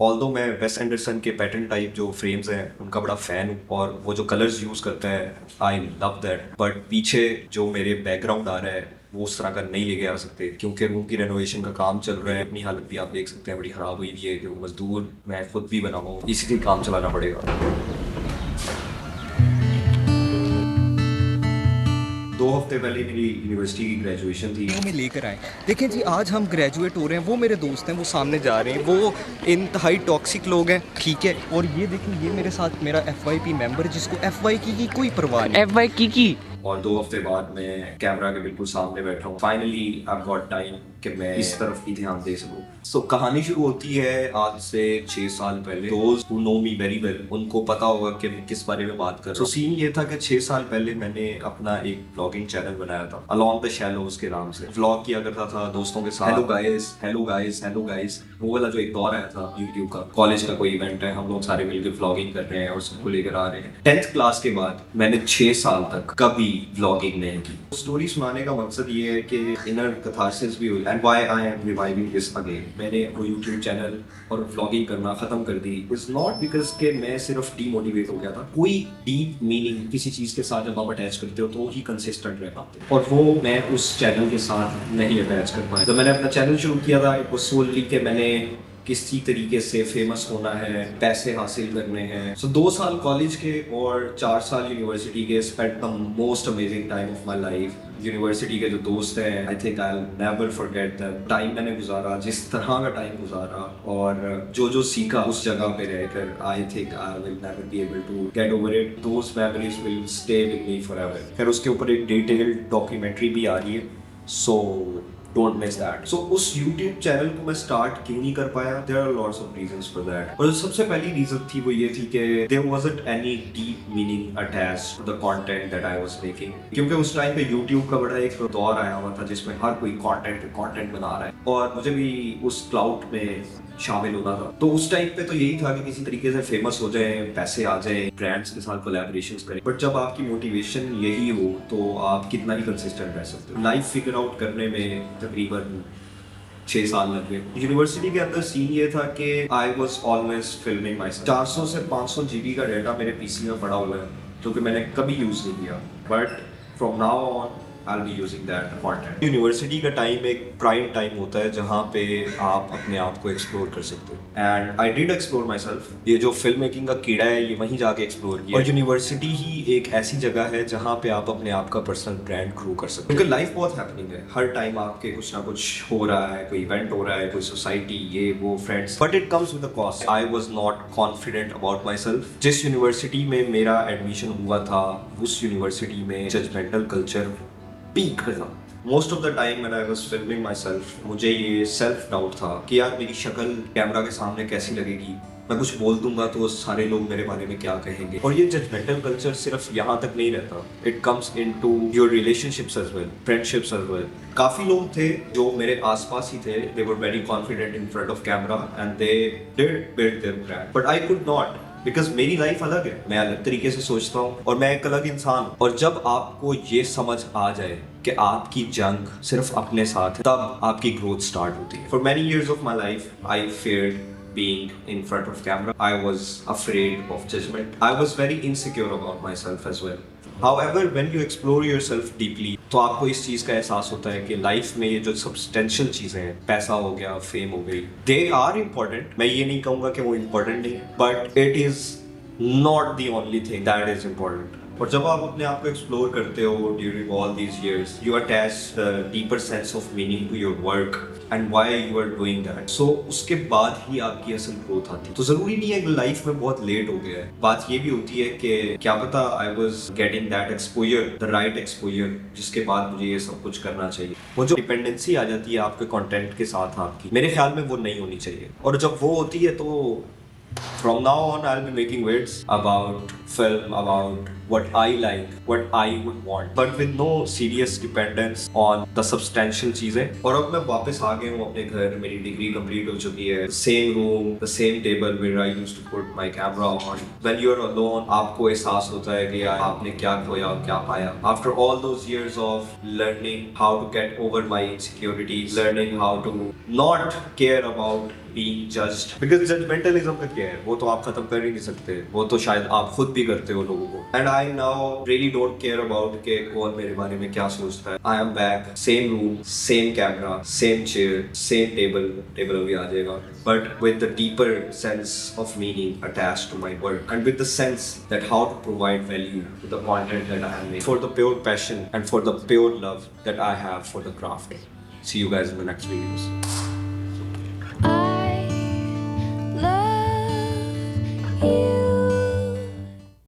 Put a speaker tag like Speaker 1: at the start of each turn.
Speaker 1: Although मैं वेस Anderson के पैटर्न टाइप जो फ्रेम्स हैं उनका बड़ा फ़ैन हूँ और वो जो कलर्स यूज़ करता है आई लव दैट। बट पीछे जो मेरे बैकग्राउंड आ रहा है वो उस तरह का नहीं लेके आ सकते क्योंकि रूम की रेनोवेशन का काम चल रहा है। अपनी हालत भी आप देख सकते हैं, बड़ी ख़राब हुई है। जो मजदूर मैं खुद भी बना हुआ हूँ, इसी से काम चलाना पड़ेगा। 2 हफ्ते पहले मेरी यूनिवर्सिटी की ग्रेजुएशन थी।
Speaker 2: में लेकर आए। देखें जी, आज हम ग्रेजुएट हो रहे हैं। वो मेरे दोस्त हैं, वो सामने जा रहे हैं, वो इंतहाई टॉक्सिक लोग हैं, ठीक है। और ये देखें, ये मेरे साथ मेरा FYP मेंबर जिसको FY की कोई परवाह नहीं।
Speaker 3: FY की
Speaker 1: और 2 हफ्ते बाद मैं कैमरा के बिल्कुल सामने बैठा हूँ। फाइनली आई गॉट टाइम कि मैं इस तरफ भी ध्यान दे सकूँ। सो कहानी शुरू होती है आज से 6 साल पहले। दोस्त who know me very well उनको पता होगा कि मैं किस बारे में बात कर रहा हूँ। सीन ये था कि 6 साल पहले मैंने अपना एक व्लॉगिंग चैनल बनाया था अलॉन्ग द शैलोज के नाम से। व्लॉग किया करता था दोस्तों के साथ। Hello guys, hello guys, hello guys, वो वाला जो एक दौर आया था यूट्यूब का। कॉलेज का कोई इवेंट है, हम लोग सारे मिलकर व्लॉगिंग कर रहे हैं और सबको लेकर आ रहे हैं। 10th क्लास के बाद मैंने 6 साल तक कभी व्लॉगिंग नहीं की। स्टोरी सुनाने का मकसद ये है कि इनर कैथारसिस भी हुई and why I am reviving this again. मैंने वो यूट्यूब चैनल और व्लॉगिंग करना खत्म कर दी। इट्स नॉट बिकॉज के मैं सिर्फ डीमोटिवेट हो गया था। कोई डीप मीनिंग किसी चीज के साथ जब आप अटैच करते हो तो ही कंसिस्टेंट रह पाते हैं, और वो मैं उस चैनल के साथ नहीं अटैच कर पाया। जब मैंने अपना चैनल शुरू किया था वो सोलली के मैंने किसी तरीके से फेमस होना है, पैसे हासिल करने हैं। सो 2 साल कॉलेज के और 4 साल यूनिवर्सिटी के spend the most amazing time of my life. University के जो दोस्त हैं, आई think I will never forget that time मैंने गुजारा, जिस तरह का टाइम गुजारा और जो जो सीखा उस जगह पे रहकर, I think I will never be able to get over it. Those memories will stay with me forever. फिर उसके ऊपर एक डिटेल्ड डॉक्यूमेंट्री भी आ रही है, सो डोंट मिस दैट। सो उस YouTube चैनल को मैं स्टार्ट क्यों नहीं कर पाया? There are lots of reasons for that. और जो सबसे पहली रीजन थी वो ये थी कि there wasn't any deep meaning attached to the content that I was making. क्योंकि उस टाइम पे YouTube का बड़ा एक दौर आया हुआ था जिसमें हर कोई कंटेंट बना रहा है और मुझे भी उस क्लाउड में शामिल होना था। तो उस टाइम पे तो यही था कि किसी तरीके से फेमस हो जाए, पैसे आ जाए, ब्रांड्स के साथ कोलैबोरेशंस करें। बट जब आपकी मोटिवेशन यही हो तो आप कितना ही कंसिस्टेंट रह सकते हो। लाइफ फिगर आउट करने में तकरीबन 6 साल लग गए। यूनिवर्सिटी के अंदर सीन ये था कि आई वॉज ऑलवेज फिल्मिंग माई 400 से 500 GB का डेटा मेरे PC में पड़ा हुआ है जो कि मैंने कभी यूज नहीं किया। But from now on I'll be using that content। University का टाइम एक प्राइम टाइम होता है जहाँ पे आप अपने आप को एक्सप्लोर कर सकते हो and I did explore my self. ये जो फिल्म मेकिंग का कीड़ा है ये वहीं जाके एक्सप्लोर किया। और यूनिवर्सिटी ही एक ऐसी जगह है जहाँ पे आप अपने आप का पर्सनल ब्रांड ग्रो कर सकते हो, क्योंकि लाइफ बहुत हैपनिंग है। हर टाइम आपके कुछ ना कुछ हो रहा है, कोई इवेंट हो रहा है, कोई सोसाइटी, ये वो, friends, but it comes with a cost. I was not confident about my self. जिस यूनिवर्सिटी में मेरा एडमिशन हुआ था उस यूनिवर्सिटी में जजमेंटल कल्चर पीक पे था। Most of the time when I was filming my self मुझे ये सेल्फ डाउट था कि यार मेरी शक्ल कैमरा के सामने कैसी लगेगी, मैं कुछ बोल दूंगा तो सारे लोग मेरे बारे में क्या कहेंगे। और ये जजमेंटल कल्चर सिर्फ यहाँ तक नहीं रहता, it comes into your relationships as well, friendships as well. काफी लोग थे जो मेरे आसपास ही थे, they were very confident in front of camera and they did build their brand, but I could not because मेरी लाइफ अलग है, मैं अलग तरीके से सोचता हूँ और मैं एक अलग इंसान हूँ। और जब आपको ये समझ आ जाए कि आपकी जंग सिर्फ अपने साथ है तब आपकी ग्रोथ स्टार्ट होती है। For many years of my life I feared being in front of camera. I was afraid of judgment. I was very insecure about myself as well. However, when you explore yourself deeply, तो आपको इस चीज़ का एहसास होता है कि life में ये जो सब्सटेंशियल चीज़ें हैं, पैसा हो गया, फेम हो गई, दे आर इम्पोर्टेंट। मैं ये नहीं कहूँगा कि वो इम्पोर्टेंट नहीं है, but it is not the only thing that is important. और जब आप अपने आप को एक्सप्लोर करते हो during all these years, you attach deeper sense of meaning to your work and why you are doing that. So उसके बाद ही आपकी असल ग्रोथ आती है। तो जरूरी नहीं है कि लाइफ में बहुत लेट हो गया है, बात ये भी होती है कि क्या पता I was getting that exposure, the right exposure, जिसके बाद मुझे ये सब कुछ करना चाहिए। वो जो डिपेंडेंसी आ जाती है आपके कंटेंट के साथ आपकी, मेरे ख्याल में वो नहीं होनी चाहिए। और जब वो होती है तो From now on, I'll be making vids about film, about what I like, what I would want, but with no serious dependence on the substantial चीजें. और अब मैं वापस आ गया हूँ अपने घर, मेरी डिग्री कंप्लीट हो चुकी है. Same room, the same table where I used to put my camera on. When you're alone, आपको एहसास होता है कि यार आपने क्या खोया और क्या पाया. After all those years of learning how to get over my insecurities, learning how to not care about being judged, because judgmentalism का क्या है, वो तो आप खत्म कर ही नहीं सकते, वो तो शायद आप खुद भी करते हो लोगों को. And I now really don't care about कि कौन मेरे बारे में क्या सोचता है. I am back, same room, same camera, same chair, same table अभी आ जाएगा, but with the deeper sense of meaning attached to my work, and with the sense that how to provide value to the content that I am making, for the pure passion and for the pure love that I have for the craft. See you guys in the next videos.